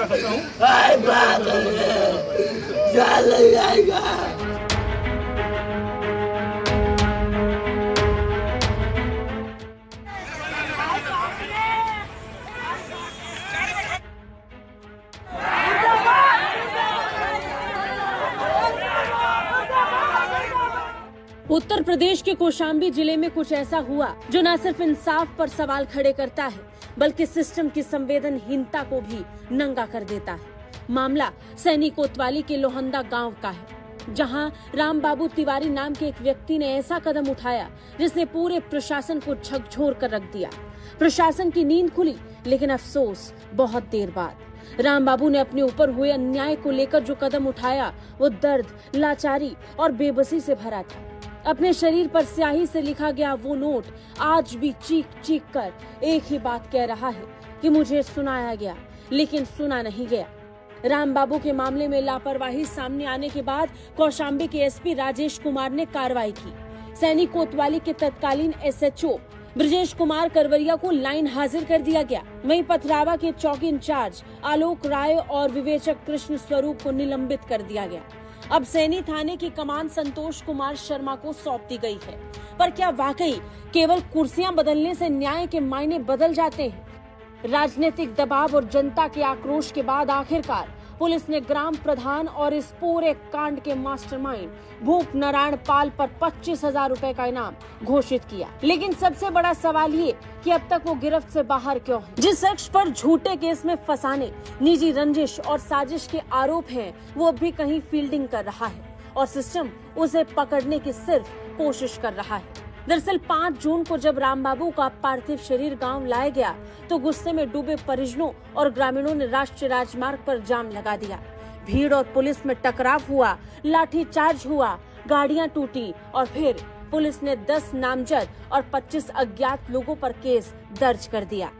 करता हूँ। उत्तर प्रदेश के कौशाम्बी जिले में कुछ ऐसा हुआ जो न सिर्फ इंसाफ पर सवाल खड़े करता है बल्कि सिस्टम की संवेदनहीनता को भी नंगा कर देता है। मामला सैनी कोतवाली के लोहंदा गांव का है, जहां राम बाबू तिवारी नाम के एक व्यक्ति ने ऐसा कदम उठाया जिसने पूरे प्रशासन को झकझोर कर रख दिया। प्रशासन की नींद खुली, लेकिन अफसोस बहुत देर बाद। राम बाबू ने अपने ऊपर हुए अन्याय को लेकर जो कदम उठाया वो दर्द, लाचारी और बेबसी से भरा था। अपने शरीर पर स्याही से लिखा गया वो नोट आज भी चीख चीख कर एक ही बात कह रहा है कि मुझे सुनाया गया लेकिन सुना नहीं गया। राम बाबू के मामले में लापरवाही सामने आने के बाद कौशाम्बी के एसपी राजेश कुमार ने कार्रवाई की। सैनी कोतवाली के तत्कालीन एसएचओ ब्रजेश कुमार करवरिया को लाइन हाजिर कर दिया गया। वहीं पथरावा के चौकी इंचार्ज आलोक राय और विवेचक कृष्ण स्वरूप को निलंबित कर दिया गया। अब सैनी थाने की कमान संतोष कुमार शर्मा को सौंप दी गई है। पर क्या वाकई केवल कुर्सियां बदलने से न्याय के मायने बदल जाते हैं? राजनीतिक दबाव और जनता के आक्रोश के बाद आखिरकार पुलिस ने ग्राम प्रधान और इस पूरे कांड के मास्टरमाइंड भूप नारायण पाल पर 25,000 रुपए का इनाम घोषित किया। लेकिन सबसे बड़ा सवाल ये कि अब तक वो गिरफ्त से बाहर क्यों है? जिस शख्स पर झूठे केस में फंसाने, निजी रंजिश और साजिश के आरोप हैं, वो अब भी कहीं फील्डिंग कर रहा है और सिस्टम उसे पकड़ने की सिर्फ कोशिश कर रहा है। दरअसल 5 जून को जब राम बाबू का पार्थिव शरीर गांव लाया गया तो गुस्से में डूबे परिजनों और ग्रामीणों ने राष्ट्रीय राजमार्ग पर जाम लगा दिया। भीड़ और पुलिस में टकराव हुआ, लाठीचार्ज हुआ, गाड़ियां टूटी और फिर पुलिस ने 10 नामजद और 25 अज्ञात लोगों पर केस दर्ज कर दिया।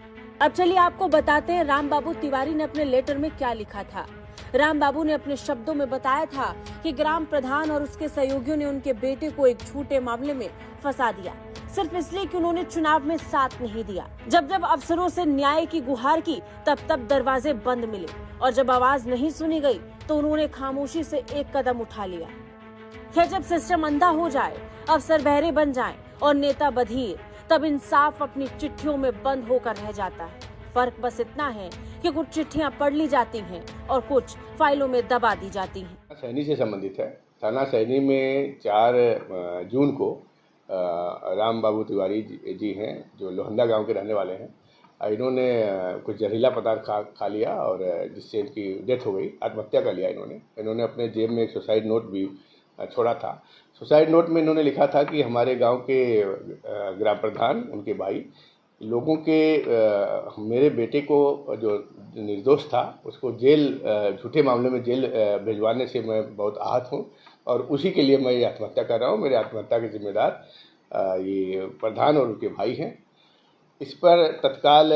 अब चलिए आपको बताते हैं राम बाबू तिवारी ने अपने लेटर में क्या लिखा था। राम बाबू ने अपने शब्दों में बताया था कि ग्राम प्रधान और उसके सहयोगियों ने उनके बेटे को एक झूठे मामले में फंसा दिया, सिर्फ इसलिए कि उन्होंने चुनाव में साथ नहीं दिया। जब जब अफसरों से न्याय की गुहार की तब दरवाजे बंद मिले और जब आवाज नहीं सुनी गई तो उन्होंने खामोशी से एक कदम उठा लिया। खैर, जब सिस्टम अंधा हो जाए, अफसर बहरे बन जाएं और नेता बधिर, तब इंसाफ अपनी चिट्ठियों में बंद होकर रह जाता है। फर्क बस इतना है कि कुछ चिट्ठियां पढ़ ली जाती हैं और कुछ फाइलों में दबा दी जाती हैं। सैनी से संबंधित है। थाना सैनी में 4 जून को राम बाबू तिवारी जी हैं जो लोहंदा गांव के रहने वाले हैं। इन्होंने कुछ जहरीला पदार्थ खा लिया और जिससे इनकी डेथ हो गई, आत्महत्या कर लिया। इन्होंने अपने जेब में एक सुसाइड नोट भी छोड़ा था। सुसाइड नोट में इन्होंने लिखा था कि हमारे गांव के ग्राम प्रधान, उनके भाई लोगों के मेरे बेटे को जो निर्दोष था उसको जेल, झूठे मामले में जेल भिजवाने से मैं बहुत आहत हूं और उसी के लिए मैं ये आत्महत्या कर रहा हूं। मेरे आत्महत्या के जिम्मेदार ये प्रधान और उनके भाई हैं। इस पर तत्काल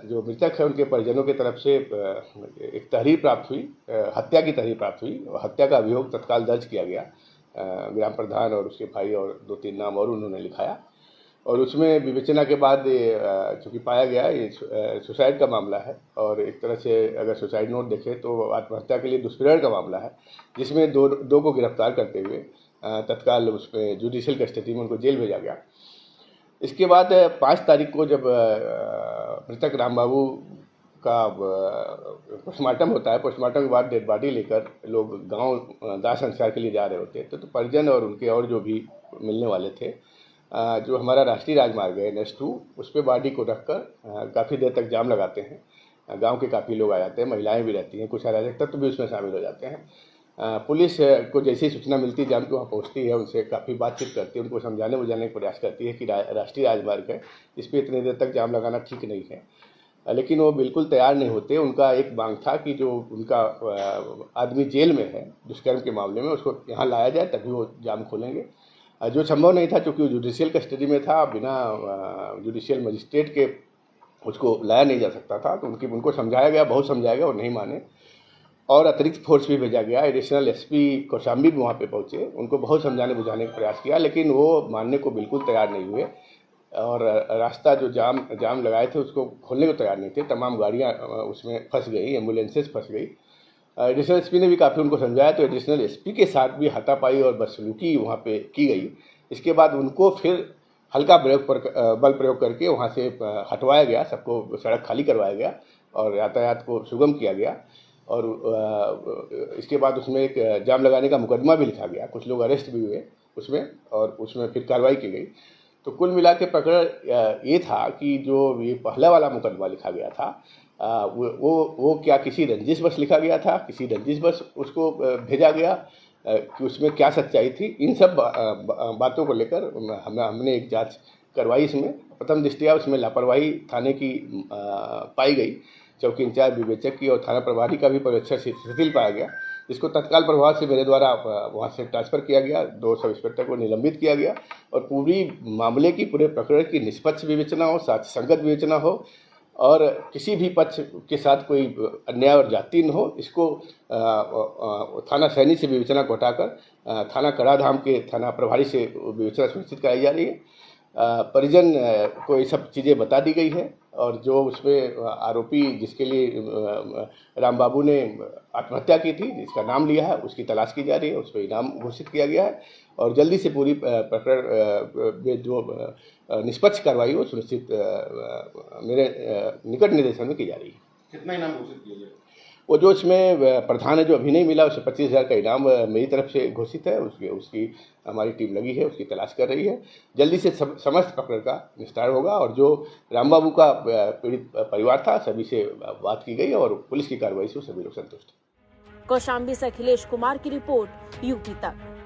जो मृतक है उनके परिजनों की तरफ से एक तहरीर प्राप्त हुई, हत्या की तहरीर प्राप्त हुई और हत्या का अभियोग तत्काल दर्ज किया गया। ग्राम प्रधान और उसके भाई और 2-3 नाम और उन्होंने लिखाया और उसमें विवेचना के बाद चूँकि पाया गया ये सुसाइड का मामला है और एक तरह से अगर सुसाइड नोट देखें तो आत्महत्या के लिए दुष्प्रेरण का मामला है, जिसमें दो को गिरफ्तार करते हुए तत्काल उसमें जुडिशियल कस्टडी में उनको जेल भेजा गया। इसके बाद 5 तारीख को जब मृतक राम बाबू का पोस्टमार्टम होता है, पोस्टमार्टम के बाद डेड बॉडी लेकर लोग गांव दाह संस्कार के लिए जा रहे होते हैं तो परिजन और उनके और जो भी मिलने वाले थे, जो हमारा राष्ट्रीय राजमार्ग है NH2, उस पर बॉडी को रखकर काफ़ी देर तक जाम लगाते हैं। गांव के काफ़ी लोग आ जाते हैं, महिलाएं भी रहती हैं, कुछ अराजक तत्व भी उसमें शामिल हो जाते हैं। पुलिस को जैसी सूचना मिलती है, जाम को वहाँ पहुँचती है, उनसे काफ़ी बातचीत करती है, उनको समझाने बुझाने का प्रयास करती है कि राष्ट्रीय राजमार्ग है, इस पर इतनी देर तक जाम लगाना ठीक नहीं है। लेकिन वो बिल्कुल तैयार नहीं होते। उनका एक मांग था कि जो उनका आदमी जेल में है दुष्कर्म के मामले में, उसको यहाँ लाया जाए तभी वो जाम खोलेंगे, जो संभव नहीं था क्योंकि वो जुडिशियल कस्टडी में था। बिना जुडिशियल मजिस्ट्रेट के उसको लाया नहीं जा सकता था। तो उनको समझाया गया, बहुत समझाया गया और नहीं माने और अतिरिक्त फोर्स भी भेजा गया। एडिशनल SP कौशाम्बी भी वहाँ पे पहुँचे, उनको बहुत समझाने बुझाने का प्रयास किया लेकिन वो मानने को बिल्कुल तैयार नहीं हुए। और रास्ता जो जाम लगाए थे उसको खोलने को तैयार नहीं थे। तमाम गाड़ियां उसमें फंस गई, एम्बुलेंसेस फंस गई। एडिशनल एसपी ने भी काफ़ी उनको समझाया, तो एडिशनल एसपी के साथ भी हाथापाई और बदसलूकी वहाँ पे की गई। इसके बाद उनको फिर हल्का बल प्रयोग करके वहाँ से हटवाया गया, सबको सड़क खाली करवाया गया और यातायात को सुगम किया गया। और इसके बाद उसमें एक जाम लगाने का मुकदमा भी लिखा गया, कुछ लोग अरेस्ट भी हुए उसमें, और उसमें फिर कार्रवाई की गई। तो कुल मिला के प्रकरण ये था कि जो ये पहला वाला मुकदमा लिखा गया था, वो क्या किसी रंजिश बस लिखा गया था, किसी रंजिश बस उसको भेजा गया, कि उसमें क्या सच्चाई थी, इन सब बातों को लेकर हमने एक जांच करवाई। इसमें प्रथम दृष्टया उसमें लापरवाही थाने की पाई गई, चौकी इंचार्ज विवेचक की और थाना प्रभारी का भी पर्यवेक्षण शिथिल पाया गया, जिसको तत्काल प्रभाव से मेरे द्वारा वहाँ से ट्रांसफ़र किया गया, 2 सब इंस्पेक्टर को निलंबित किया गया और पूरी मामले की, पूरे प्रकरण की निष्पक्ष विवेचना हो, साथ संगत विवेचना हो और किसी भी पक्ष के साथ कोई अन्याय और जाति न हो। इसको थाना सैनी से विवेचना को हटाकर थाना कड़ाधाम के थाना प्रभारी से विवेचना सुनिश्चित कराई जा रही है। परिजन को ये सब चीज़ें बता दी गई है और जो उसमें आरोपी जिसके लिए राम बाबू ने आत्महत्या की थी, जिसका नाम लिया है, उसकी तलाश की जा रही है, उस पर इनाम घोषित किया गया है और जल्दी से पूरी प्रकरण में जो निष्पक्ष कार्रवाई हो सुनिश्चित मेरे निकट निर्देशन में की जा रही है। कितना इनाम घोषित किया जाए? वो जो इसमें प्रधान है, जो अभी नहीं मिला, उसे 25,000 का इनाम मेरी तरफ से घोषित है। उसकी हमारी टीम लगी है, उसकी तलाश कर रही है। जल्दी से समस्त प्रकरण का निस्तार होगा और जो राम बाबू का पीड़ित परिवार था, सभी से बात की गई और पुलिस की कार्रवाई से सभी लोग संतुष्ट हैं। कौशाम्बी से अखिलेश कुमार की रिपोर्ट, यूपी तक।